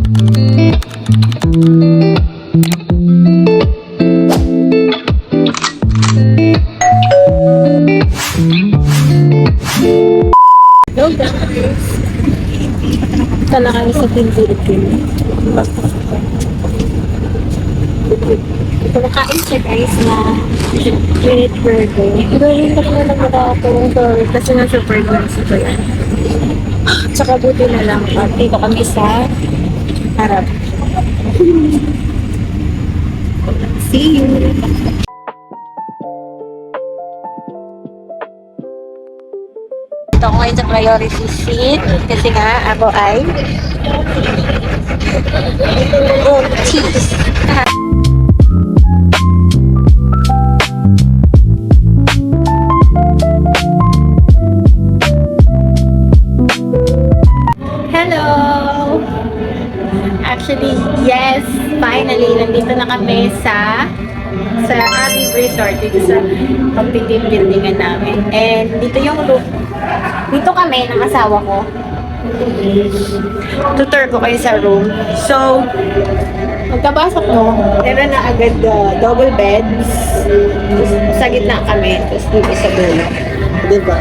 Hello guys! Tala kayo sa Philippines. Kumakain siya guys na unit burger. Gawin ko na lang nakakatulong kasi nasa burger ko yan. Tsaka buti na lang dito kami sa harap. See you! Ito ako ngayon sa priority seat kasi nga ako ay cheese. Hello! Actually, yes, finally, nandito na kami sa aming resort dito sa competitive buildingan namin. And dito yung room. Dito kami ng asawa ko. Tutor ko kayo sa room. So, magkabasok mo, meron na agad double beds. Sa gitna kami, tapos dito sa dulo. Diba?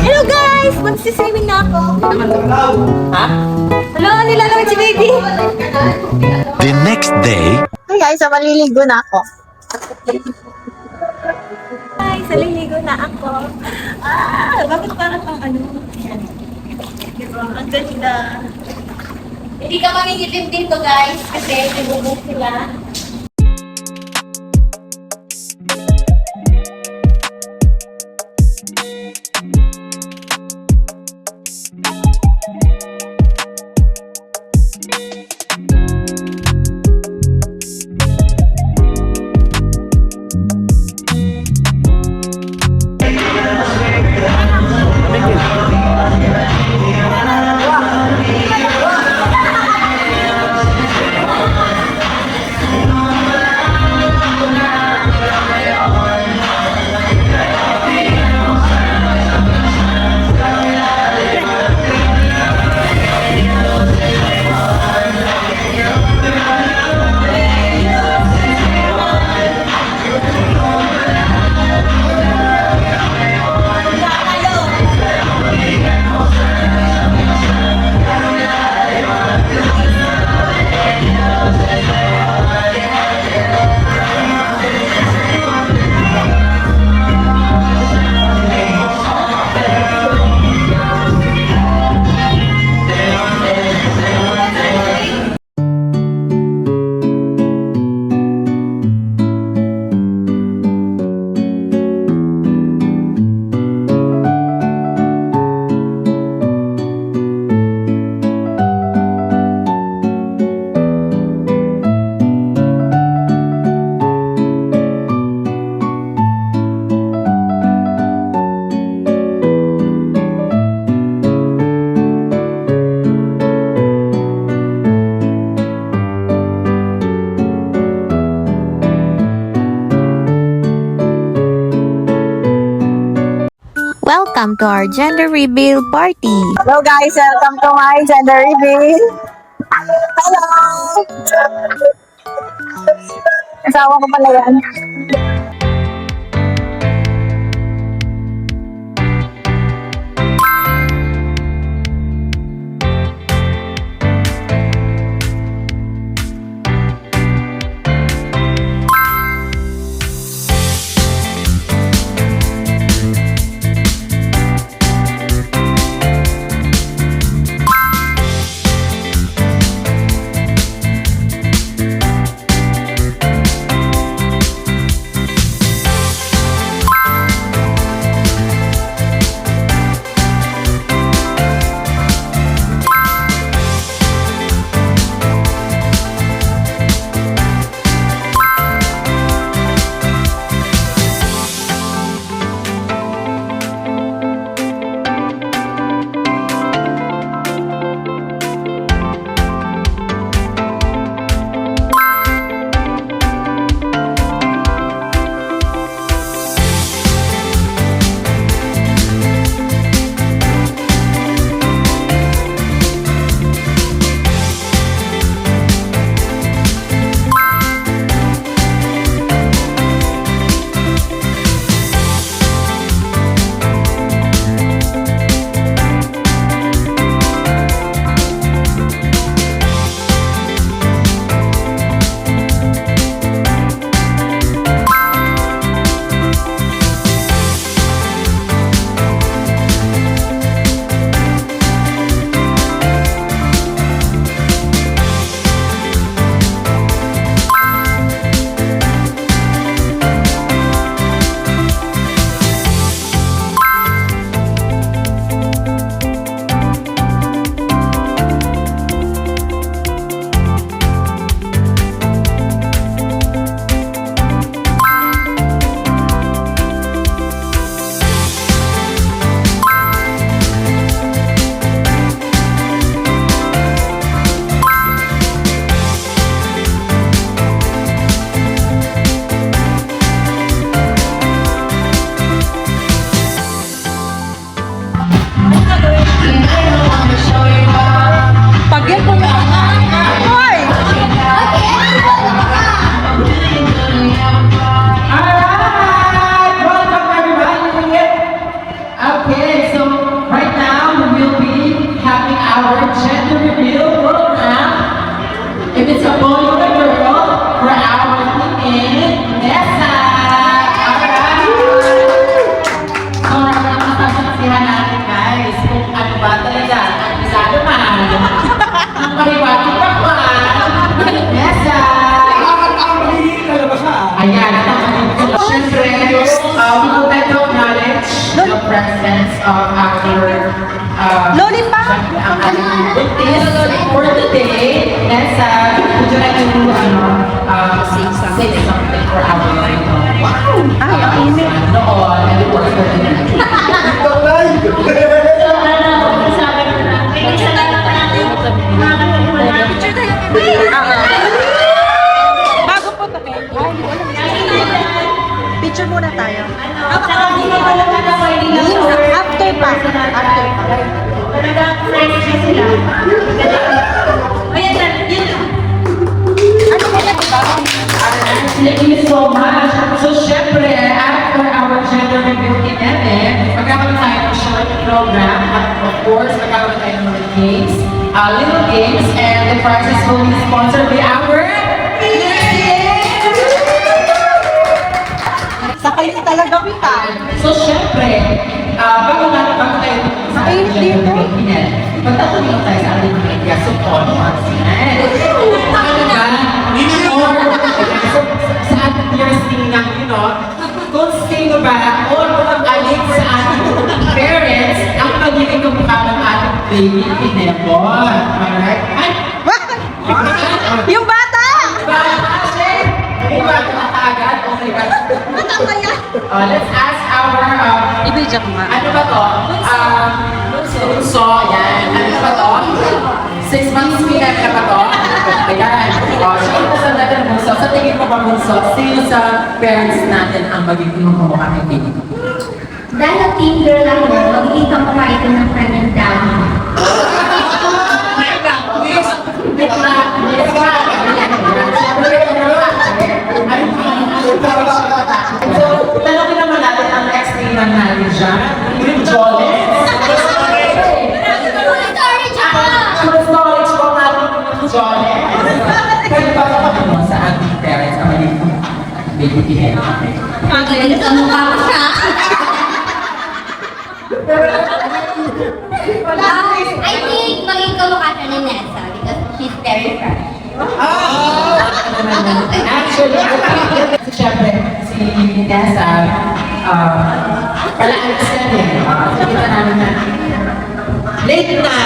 Hello guys! Magsiswimming na ako. Ha? Hello, nilalawin si baby. The next day, Hi guys, so maliligo na ako. Hi, saliligo na ako. Bakit parang pang ano? Yan. Diba? Ang ganda. Hindi ka mangingitim dito guys, kasi nabubog sila. Welcome to our gender reveal party. Hello guys, welcome to my gender reveal. Hello! Asawa ko pala yan. gender reveal program. If it's a boy or a girl, for our teammate, Nessa. Alright. So, nagkakasaksihan natin guys kung ano ba talaga ang bisado man. Ang pariwati pa pa. Nessa. Ayan, siyempre, we would like to acknowledge the presence of our Loli pa! ang ating buntis for today. Nessa, would you like to say something for our title? Wow! Ay, ang init. Noon, and it works for today. Bago po ito, picture muna tayo. After pa. Ano ba yan? Thank you so much. So, syempre, after our gender reveal event, magkakaroon tayo ng short program. At of course, magkakaroon tayo ng mga games, little games, and the prizes will be sponsored by our Sakay na talaga kita. So, syempre, bago tayo Mainit dito. magtatanong tayo sa ating media support once again. Ano ba? Sa ating years ng, kung sino ba o ang alin sa ating parents ang magiging kamukha ng ating baby Pinebon. Alright? Ay! Yung bata! Kasi, may bata ka agad. Okay ba? Let's ask our, Ibidya ko nga. ano ba to? Bunso, yan. Ano ba to? 6 months pinag na ba to? Ayan. Sino po sa natin bunso? Sa tingin mo ba bunso? Sino sa parents natin ang magiging kumukha ng baby? Dahil teen girl ako, magiging kamukha ito ng kanyang dami. So, tanongin naman natin ang next name natin dyan. Yung Jolens. Yung storage ko natin yung Jolens. Pwede ba kapag sa ating parents ang magiging baby Pinel? Magaling sa mukha ko siya. I think maging kamukha siya ni Nessa because she's very fresh. Actually, siyempre, si Nessa, pala-alis ka din. Kita namin na, late na.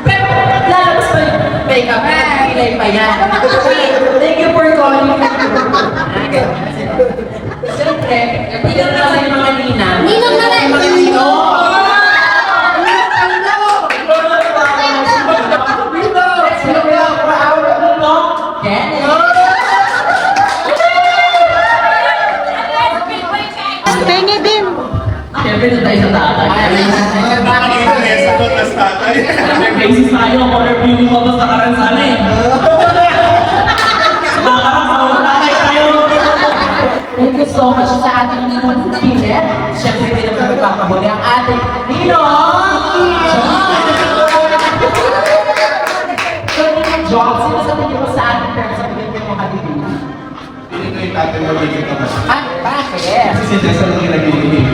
Pero, lalabas pa yung makeup. Pilay pa yan. Thank you for calling. Siyempre, hindi lang naman yung mga nina. Ninong naman! Yung mga ninong. Pengi din. Siyempre na tayo sa tatay. May basis tayo, order beauty mo to sa Karansana eh. Tatay tayo. Thank you so much sa ating ninong Pinet. Siyempre, hindi naman magpapahuli ang ating ninong! John, sino sa tingin mo sa ating parents sa tingin mo kadibig? Hindi ko yung tatay mo dito ka mas. Ah, bakit? Kasi si Jessa lang yung nag-iinig.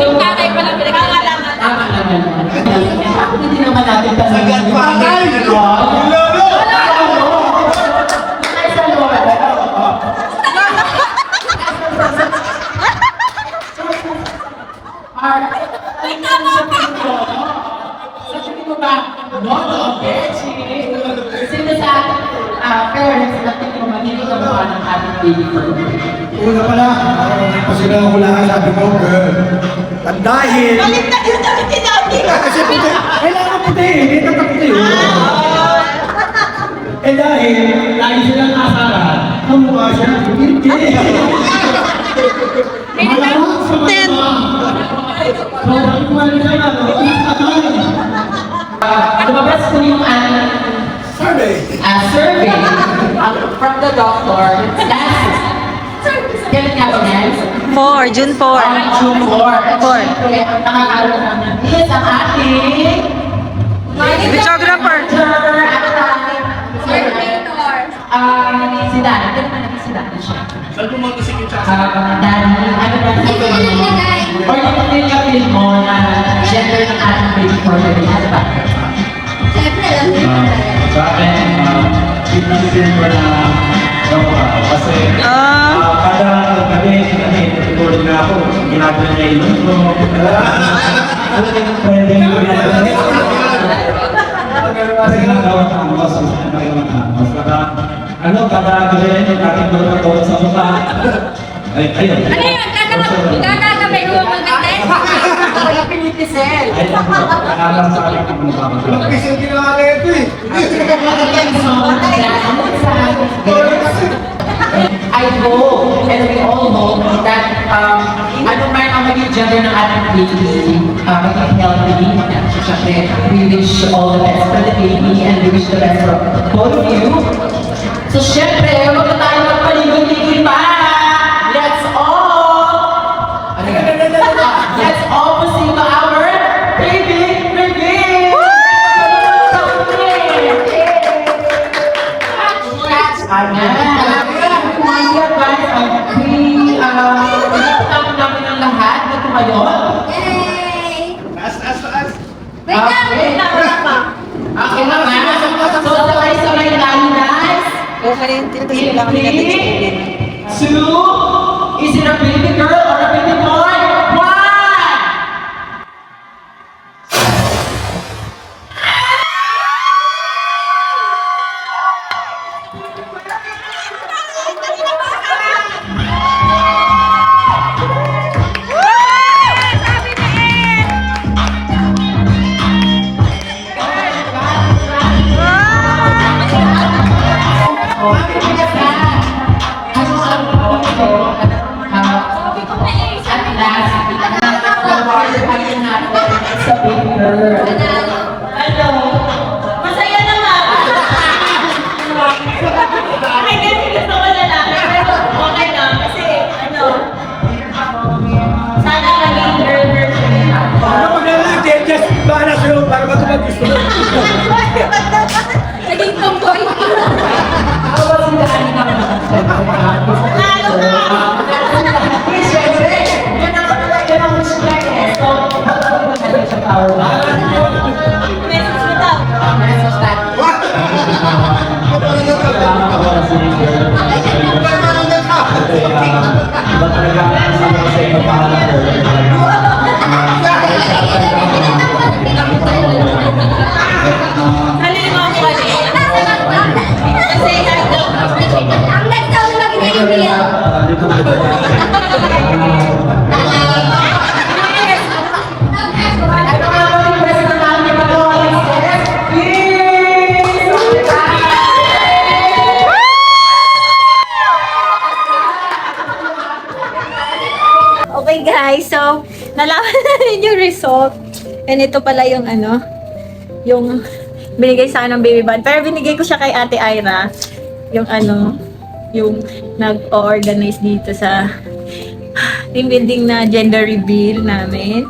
Yung tatay pa lang pinagkakalaman. Tama naman. Bakit hindi naman natin tanong? Sagad pa tayo! John? Lolo! Ay, sa loob. Ay, tama ka! Sa tingin mo ba, Lolo, Bechi? Sino sa parents na tingin mo magiging kamukha ng ating baby girl? Una pala, kasi na ako lang sabi ko, girl. At dahil... Balik na din kami tinabi. Kasi puti, kailangan puti eh, hindi na puti eh. Dahil, lagi silang asaran, kamukha siya, hindi. Malamang sa mga sobrang kumali siya na, Lumabas ko yung survey. survey from the doctor last kailan nga ba yan? 4, June 4. June 4. Siyempre, ang nakakaroon namin is ang ating Videographer. si Danny. Ito naman natin si Danny siya. Saan mo mag-isipin siya? Danny, ano ba Hindi ko na nilagay. or yung feel mo na gender ng ating baby for the day, ano ba? Siyempre, alam mo yun. Sa akin, pinag-feel ko na kasi kada gabi, natutulog na ako, ginagawa niya ilong ko. Ano yung pwede yung ginagawa? Kasi ginagawa ng angos, kada gabi, nakitulog ako sa mukha. Ayun. Ano yun? Kakakabay ko mag-test? Wala pinitisel. Ayun ako, nakakalang sa akin ang magpapagawa. Kasi ginawa na ito eh. I know, and we all know that ano man ang maging gender ng ating baby, maging healthy. So, syempre, we wish all the best for the baby and we wish the best for both of you. So, syempre, huwag na tayo magpaligod-ligod pa. Let's all proceed to our baby reveal! Tapos namin ang lahat na tumayon. Yay! Taas. Wait lang! Wait lang! Wala pa. Okay na nga. So, sabay-sabay tayo, guys. In 3, 2, is it a baby girl or a baby boy? 1! Masaya naman. Ay, kasi gusto ko na lang. Pero okay lang. Kasi, sana maging girl version. Ano pag nalang just para sa'yo para matupag gusto mo. Naging tomboy. Message mo daw. Halima mo kasi. Kasi Ang next daw na mag-reveal. Ito nga po yung president namin na okay guys, so nalaman natin yung result. And ito pala yung yung binigay sa akin ng baby band. Pero binigay ko siya kay Ate Ira. Yung yung nag-organize dito sa team building na gender reveal namin.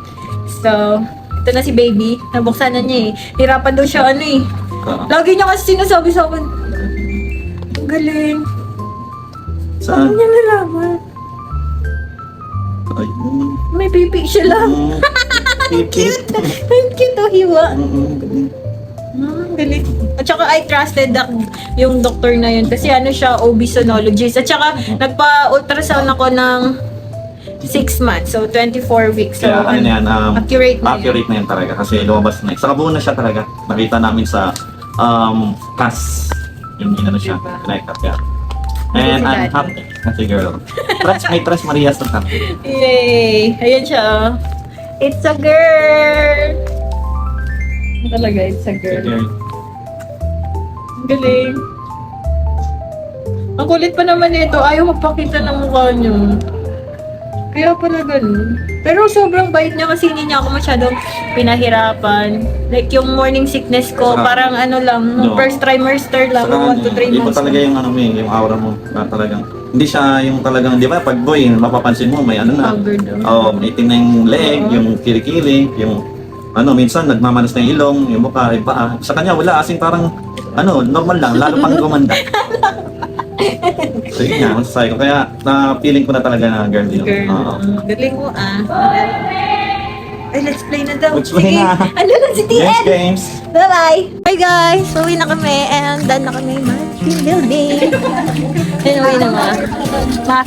So, ito na si baby. Nabuksan na niya eh. Hirapan daw siya Lagi niya kasi sinasabi sa akin, ang galing. Saan niya nalaman? May pipi siya lang. Cute! Ang cute o hiwa. Galing. At saka I trusted yung doctor na yun kasi siya, OB-sonologist. At saka nagpa-ultrasound ako ng 6 months, so 24 weeks. So, Kaya accurate na accurate na yan talaga kasi lumabas na. Saka buo na siya talaga. Nakita namin sa CAS. Yung siya, connect up yan. And I'm happy. Happy girl. May trust Maria sa happy. Yay! Ayan siya. It's a girl! Talaga, it's a girl. Ang galing. Ang kulit pa naman nito. Ayaw magpakita ng mukha niyo. Kaya pala ganun. Pero sobrang bait niya kasi hindi niya ako masyadong pinahirapan. Like yung morning sickness ko, Saka, parang lang, no. first trimester lang, 1 to 3 Iba months. talaga yung yung aura mo. Na talagang Hindi siya yung talagang, di ba, pag boy, mapapansin mo, may ano na. May itim na yung leg, yung kilikili, yung minsan nagmamanas na yung ilong, yung mukha, yung paa. Sa kanya, wala. Asing parang, normal lang, lalo pang gumanda. So yun nga, masasabi ko. Kaya, na-feeling ko na talaga na girl yun. Oo. Galing mo Ay, let's play na daw. Let's play Sige. na. Ano na si Yes, TN? games. Bye-bye! Bye guys! Uwi na kami and done na kami team building. And uwi na mga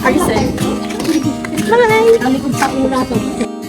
person. Bye!